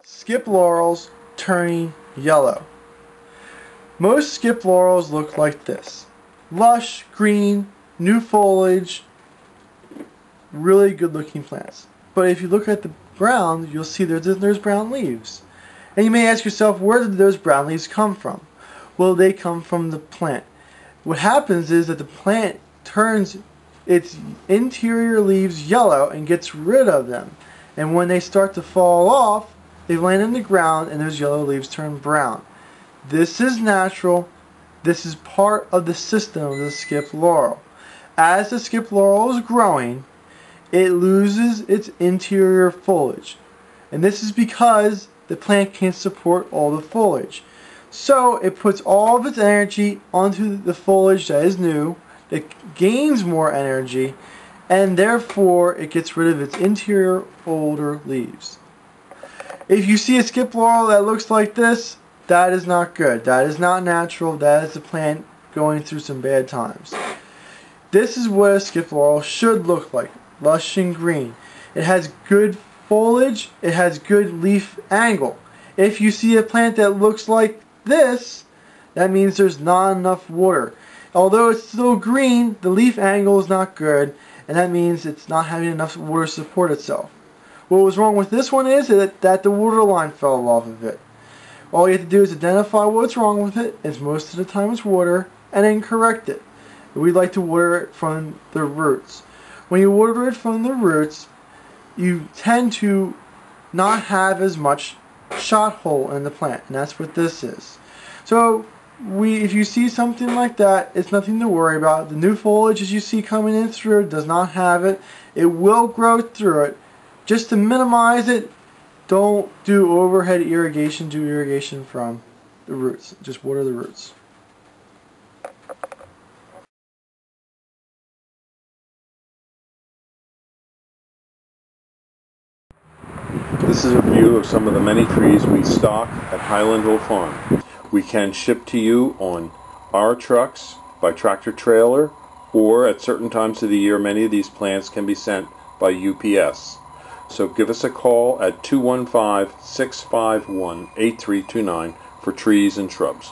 Skip laurels turning yellow. Most skip laurels look like this. Lush, green, new foliage, really good looking plants. But if you look at the brown, you'll see there's brown leaves. And you may ask yourself, where did those brown leaves come from? Well, they come from the plant. What happens is that the plant turns its interior leaves yellow and gets rid of them. And when they start to fall off, they land in the ground and those yellow leaves turn brown. This is natural. This is part of the system of the skip laurel. As the skip laurel is growing, it loses its interior foliage. And this is because the plant can't support all the foliage. So it puts all of its energy onto the foliage that is new. It gains more energy, and therefore it gets rid of its interior older leaves. If you see a skip laurel that looks like this, that is not good. That is not natural. That is the plant going through some bad times. This is what a skip laurel should look like. Lush and green. It has good foliage. It has good leaf angle. If you see a plant that looks like this, that means there's not enough water. Although it's still green, the leaf angle is not good, and that means it's not having enough water to support itself. What was wrong with this one is that the water line fell off of it. All you have to do is identify what's wrong with it, and most of the time it's water, and then correct it. We like to water it from the roots. When you water it from the roots, you tend to not have as much shot hole in the plant, and that's what this is. So if you see something like that, it's nothing to worry about. The new foliage as you see coming in through does not have it. It will grow through it. Just to minimize it, don't do overhead irrigation. Do irrigation from the roots. Just water the roots. This is a view of some of the many trees we stock at Highlandville Farm. We can ship to you on our trucks by tractor trailer, or at certain times of the year many of these plants can be sent by UPS. So give us a call at 215-651-8329 for trees and shrubs.